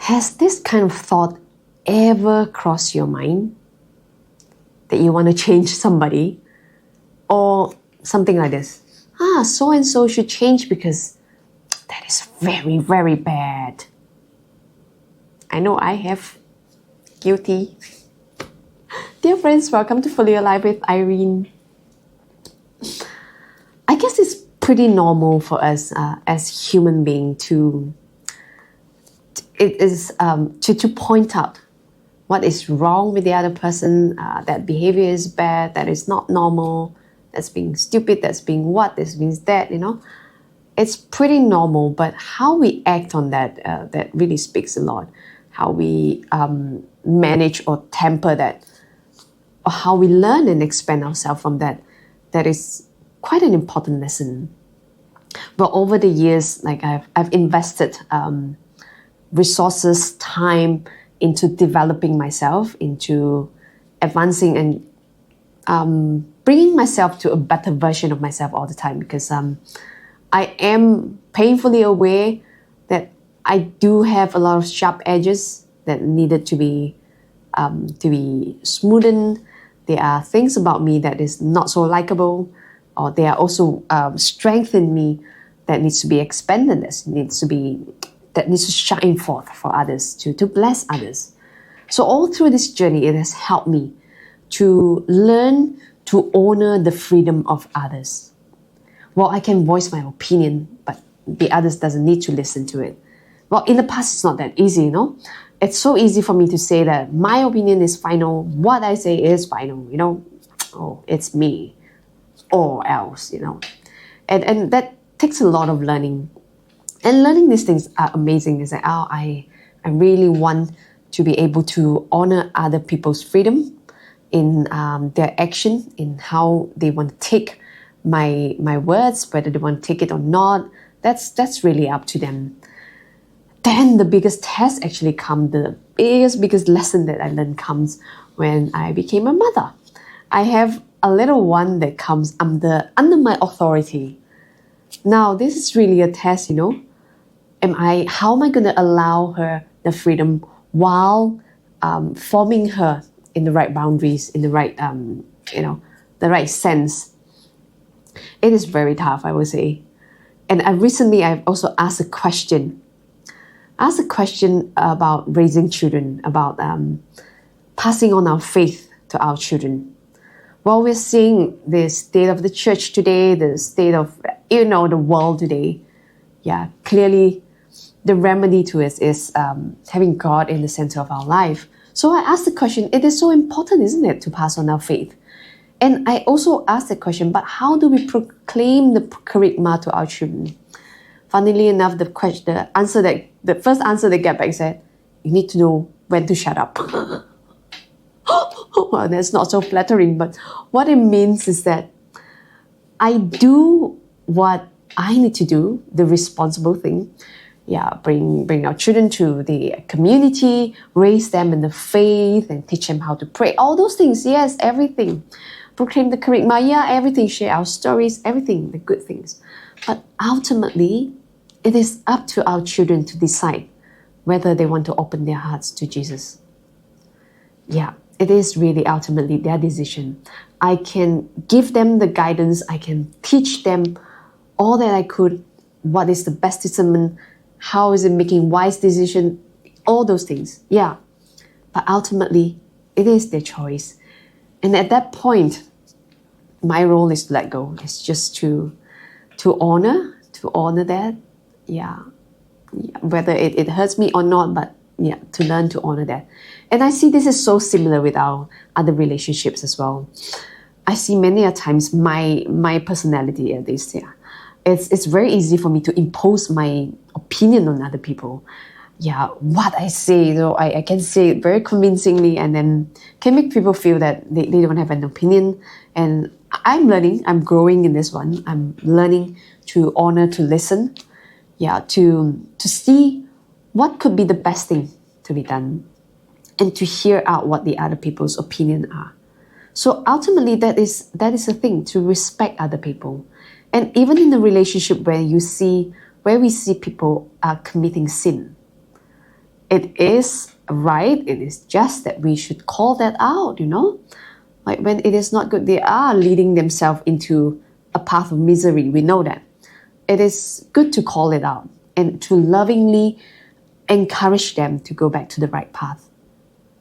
Has this kind of thought ever crossed your mind? That you want to change somebody? Or something like this. So and so should change because that is very, very bad. I know I have. Guilty. Dear friends, welcome to Fully Alive with Irene. I guess it's pretty normal for us as human beings to point out what is wrong with the other person, that behavior is bad, that is not normal, that's being stupid, that's being what, this means that, It's pretty normal, but how we act on that, that really speaks a lot. How we manage or temper that, or how we learn and expand ourselves from that, that is quite an important lesson. But over the years, like I've invested resources, time into developing myself, into advancing and bringing myself to a better version of myself all the time, because I am painfully aware that I do have a lot of sharp edges that needed to be smoothened. There are things about me that is not so likable, or there are also strength in me that needs to be expanded, that needs to shine forth for others, to bless others. So all through this journey, it has helped me to learn to honor the freedom of others. Well, I can voice my opinion, but the others doesn't need to listen to it. Well, in the past, it's not that easy, It's so easy for me to say that my opinion is final, what I say is final, Oh, it's me, or else, And that takes a lot of learning. And learning these things are amazing. It's like, I really want to be able to honor other people's freedom in their action, in how they want to take my words, whether they want to take it or not. That's really up to them. Then the biggest test actually comes, the biggest lesson that I learned comes when I became a mother. I have a little one that comes under my authority. Now, this is really a test, how am I going to allow her the freedom while forming her in the right boundaries, in the right, the right sense? It is very tough, I would say. And I've also asked a question about raising children, about passing on our faith to our children. Well, we're seeing the state of the church today, the state of, the world today. Yeah, clearly the remedy to it is having God in the center of our life. So I asked the question, it is so important, isn't it, to pass on our faith? And I also asked the question, but how do we proclaim the kerygma to our children? Funnily enough, the first answer they get back said, you need to know when to shut up. Well, that's not so flattering, but what it means is that I do what I need to do, the responsible thing. Yeah, bring our children to the community, raise them in the faith, and teach them how to pray. All those things, yes, everything. Proclaim the kerygma, yeah, everything. Share our stories, everything, the good things. But ultimately, it is up to our children to decide whether they want to open their hearts to Jesus. Yeah, it is really ultimately their decision. I can give them the guidance, I can teach them all that I could, what is the best discernment, how is it making wise decision, all those things, yeah. But ultimately, it is their choice. And at that point, my role is to let go. It's just to honor that, yeah. Whether it hurts me or not, but yeah, to learn to honor that. And I see this is so similar with our other relationships as well. I see many a times my personality at least, yeah. It's very easy for me to impose my opinion on other people. Yeah, what I say, I can say it very convincingly and then can make people feel that they don't have an opinion. And I'm learning, I'm growing in this one. I'm learning to honor, to listen, yeah, to see what could be the best thing to be done and to hear out what the other people's opinion are. So ultimately, that is the thing, to respect other people. And even in the relationship where we see people are committing sin, it is right, it is just that we should call that out, Like when it is not good, they are leading themselves into a path of misery. We know that. It is good to call it out and to lovingly encourage them to go back to the right path.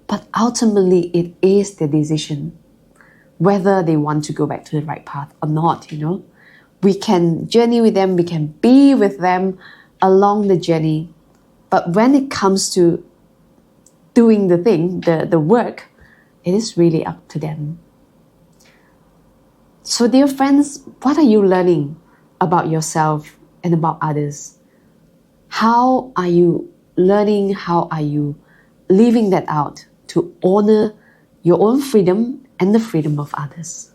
But ultimately, it is their decision whether they want to go back to the right path or not, We can journey with them, we can be with them along the journey. But when it comes to doing the thing, the work, it is really up to them. So dear friends, what are you learning about yourself and about others? How are you learning? How are you living that out to honor your own freedom and the freedom of others?